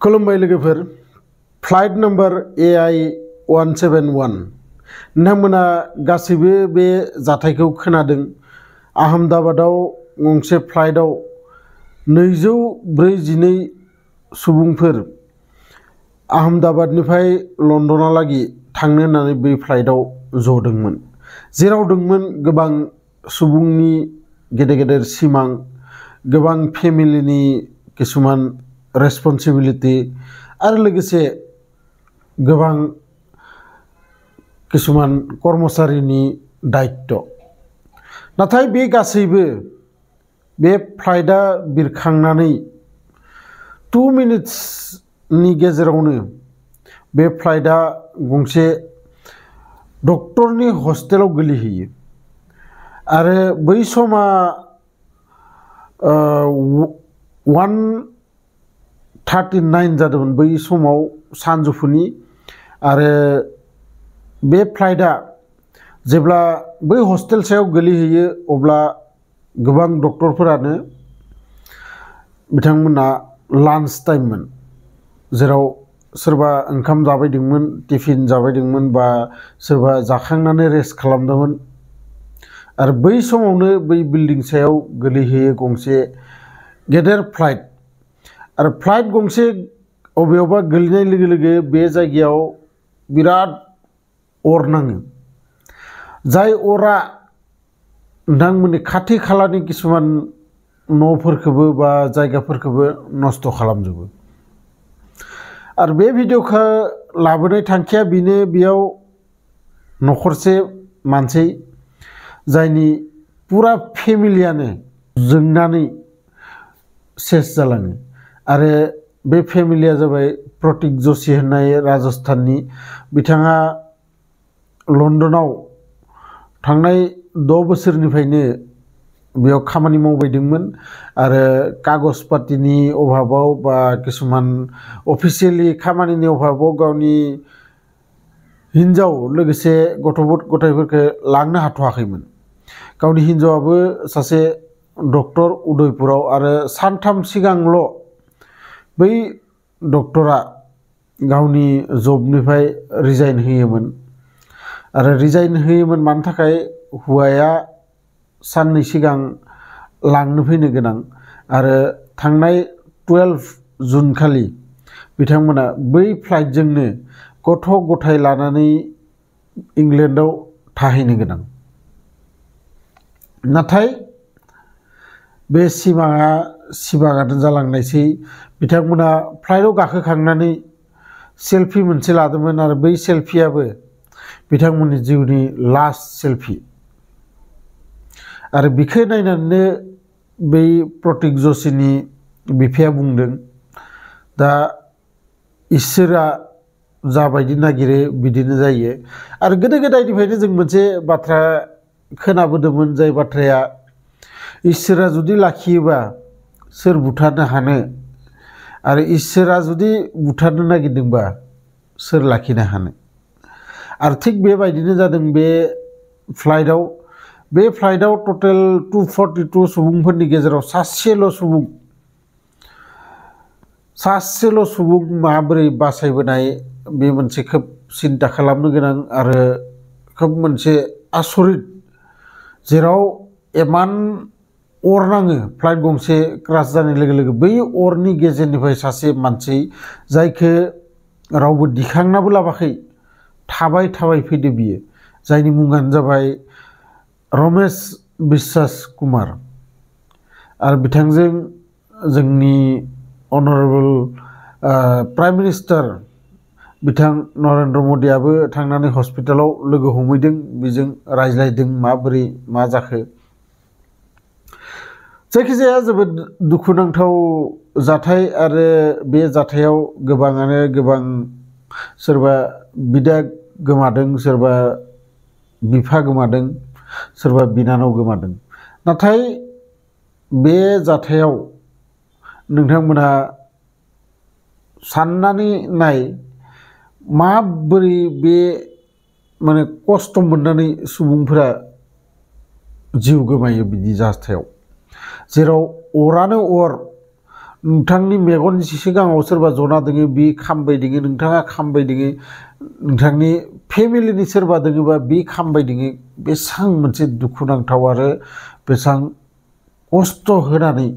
खुलुमबाय लोगोफोर flight number AI-171 नोंथांमोना गासैबो बे जाथायखौ खोनादों। आहमदाबादाव गंसे फ्लाइटआव 242 सुबुंफोर आहमदाबादनिफ्राय लन्दनहालागै थांनो होननानै बै फ्लाइटआव जदोंमोन, जेराव दंमोन गोबां सुबुंनि गेदेर गेदेर सिमां, गोबां फेमिलिनि किसुमान रेसपन्सिबिलिटी आरो लोगोसे गोबां किसुमान कर्मचारिनि दायित्व। नाथाय बे गासैबो बे फ्लाइटआ बिरखांनानै 2 मिनिट्सनि गेजेरावनो बे फ्लाइटआ गंसे डक्टरनि हस्टेलाव गोलैहैयो आरो बै समा 1:39 जादोंमोन बै समाव सानजौफुनि। आरो बे फ्लाइटआ जेब्ला बै हस्टेल सायाव गोलैहैयो अब्ला गोबां डक्टरफोरानो बिथांमोना लान्च टाइममोन, जेराव सोरबा ओंखाम जाबायदोंमोन, टिफिन जाबायदोंमोन, बा सोरबा जाखांनानै रेस्ट खालामदोंमोन। आरो बै समावनो बै बिल्डिं सायाव गोलैहैयो गंसे गेदेर फ्लाइट। आरो फ्लाइट गंसे अबेयावबा गोलैनाय लोगो लोगो बे जायगायाव बिराद अर नाङो, जाय अरा नोंथांमोननि खाथि खालानि किसुमान न'फोरखौबो बा जायगाफोरखौबो नस्थ' खालामजोबो। आरो बे भिडिअखौ लाबोनाय थांखिया बेनो, बेयाव न'खरसे मानसि जायनि पुरा फेमिलियानो जोंनानै सेस जालाङो। आरो बे फेमिलिया जाबाय प्रतीक जोशी होननाय राजस्थाननि। बिथाङा लन्दनाव थांनाय 6 बोसोरनिफ्रायनो बेयाव खामानि मावबायदोंमोन आरो कागज पातिनि अभाबाव बा किसुमान अफिसियेलि खामानिनि अभाबाव गावनि हिन्जाव लोगोसे गथ' गथायफोरखौ लांनो हाथ'वाखैमोन। गावनि हिन्जावाबो सासे डक्टर उदयपुराव, आरो सानथाम सिगांल' बै डक्टरा गावनि जबनिफ्राय रिजाइन होयोमोन। आरो रिजाइन होयोमोन मानो थाखाय, हौवाया साननै सिगां लांनो फैनो गोनां। आरो थांनाय 12 जुन खालि बिथांमोना बै फ्लाइटजोंनो गथ' गथाय लानानै इंलेन्डआव थाहैनो गोनां। नाथाय बे सिमाङानो जालांनायसै। बिथांमोना फ्लाइटआव गाखोखांनानै सेल्फि मोनसे लादोंमोन, आरो बै सेल्फियाबो बिथांमोननि जिउनि लास्ट सेल्फि। आरो बिखौ नायनानैनो बै प्रतीक जोशीनि बिफाया बुंदों, दा इसोरा जाबायदि नागिरो बिदिनो जायो। आरो गोदो गोदायनिफ्रायनो जों मोनसे बाथ्रा खोनाबोदोंमोन, जाय बाथ्राया इसोरा जुदि लाखियोबा सोर बुथारनो हानो, आरो इसोरा जुदि बुथारनो नागिरदोंबा सोर लाखिनो हानो। आरो थिग बेबायदिनो जादों बे फ्लाइटआव। बे फ्लाइटआव टटेल 242 सुबुंफोरनि गेजेराव सासेल' सुबुं माबोरै बासायबोनाय, बे मोनसे खोब सिन्ता खालामनो गोनां आरो खोब मोनसे आसरित, जेराव इमान अर नाङो। फ्लाइट गंसे क्रास जानाय लोगो लोगो बै अरनि गेजेरनिफ्राय सासे मानसि, जायखौ रावबो दिखांनाबो लाबाखै, थाबाय फैदो बियो, जायनि मुङानो जाबाय रमेश बिश्वास कुमार। आरो बिथांजों जोंनि अनरेबल प्राइम मिनिस्टार बिथां नरेन्द्र मदियाबो थांनानै हस्पिटालाव लोगो हमहैदों, बेजों रायज्लायदों माबोरै मा जाखो। जायखिजाया जोबोद दुखुनांथाव जाथाय। आरो बे जाथायाव गोबाङानो सोरबा बिदा गोमादों, सोरबा बिफा गोमादों, सोरबा बिनानाव गोमादों। नाथाय बे जाथायाव नोंथांमोनहा साननानै नाय, माबोरै बे माने खस्थ' मोननानै सुबुंफोरा जिउ गोमायो बिदि जाथायाव, जेराव अरानो अर, नोंथांनि मेगननि सिगाङाव सोरबा जना दोङो बि खामबाय दोङो नोंथाङा खामबाय दोङो नोंथांनि फेमिलिनि सोरबा दोङोबा बि खामबाय दोङो बेसां मोनसे दुखुनांथाव आरो बेसां खस्थ' होनानै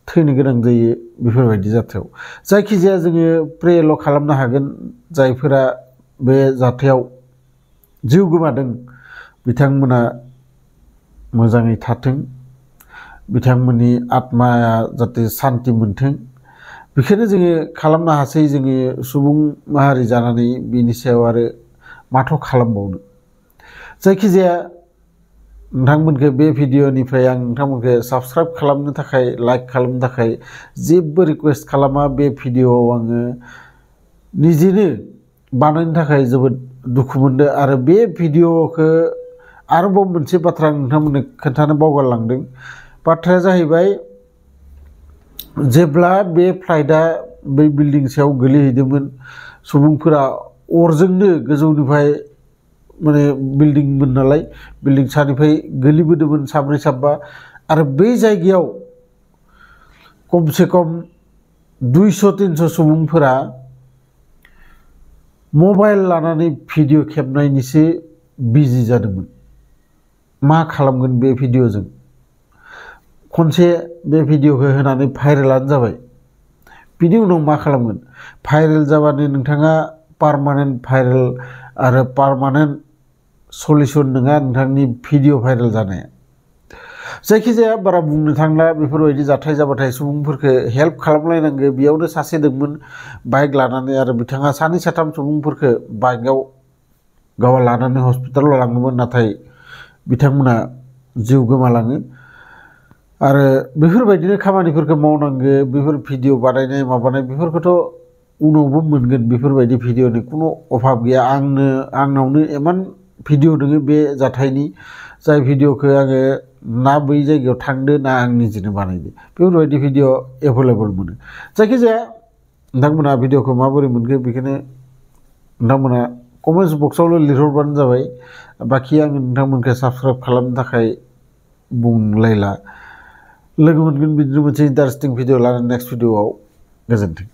थैनो गोनां जायो बेफोरबायदि जाथायाव जायखिजाया जोङो प्रेल' खालामनो हागोन जायफोरा बे जाथायाव जिउ गोमादों बिथांमोना मोजाङै थाथों बिथांमोननि आत्माया जाहाथे सान्ति मोनथों बेखौनो जोङो खालामनो हासै जोङो सुबुं माहारि जानानै बिनि सायाव आरो माथो खालामबावनो जायखिजाया नोंथांमोनखौ बे भिडिअनिफ्राय आं नोंथांमोनखौ साबस्क्राइब खालामनो थाखाय लाइक खालामनो थाखाय जेबो रिकुवेस्ट खालामा बे भिडिअआव आङो निजेनो बानायनो थाखाय जोबोद दुखु मोनदों आरो बे भिडिअखौ आरोबाव मोनसे बाथ्रा आं नोंथांमोननो खोन्थानो बावगारलांदों बाथ्राया जाहैबाय जेब्ला बे फ्लाइटआ बै बिल्डिं सायाव गोलैहैदोंमोन सुबुंफोरा अरजोंनो गोजौनिफ्राय माने बिल्डिंमोन नालाय बिल्डिं सानिफ्राय गोलैबोदोंमोन साब्रै साबा आरो बै जायगायाव खमसे खम 200-300 सुबुंफोरा मबाइल लानानै भिडिअ खेबनायनिसो बिजि जादोंमोन मा खालामगोन बे भिडिअजों खनसे बे भिडिअखौ होनानै भाइरेलानो जाबाय बिनि उनाव मा खालामगोन भाइरेल जाबानो नोंथाङा पार्मानेन्ट भाइरेल आरो पार्मानेन्ट सलिउसन नङा नोंथांनि भिडिअ भाइरेल जानाया जायखिजाया बारा बुंनो थांला बेफोरबायदि जाथाय जाबाथाय सुबुंफोरखौ हेल्प खालामलायनांगौ बेयावनो सासे दंमोन बाइक लानानै आरो बिथाङा सानै साथाम सुबुंफोरखौ बाइकआव गावा लानानै हस्पिटालाव लांदोंमोन नाथाय बिथांमोना जिउ गोमालाङो आरो बेफोरबायदिनो खामानिफोरखौ मावनांगौ बेफोर भिडिअ बानायनाय माबानाय बेफोरखौथ' उनावबो मोनगोन बेफोरबायदि भिडिअनि खुनु अभाब गैया आंनावनो इमान भिडिअ दोङो बे जाथायनि जाय भिडिअखौ आङो ना बै जायगायाव थांदो ना आं निजेनो बानायदो बेफोरबायदि भिडिअ एभेलेबल मोनो जायखिजाया नोंथांमोना भिडिअखौ माबोरै मोनखो बेखौनो नोंथांमोना कमेन्ट्स बक्सआवल' लिरहरबानो जाबाय बाखि आं नोंथांमोनखौ साबस्क्राइब खालामनो थाखाय बुंलायला लोगो मोनगोन बिदिनो मोनसे इन्टारेस्टिं भिडिअ लानानै नेक्स्ट भिडिअआव गोजोन्थों।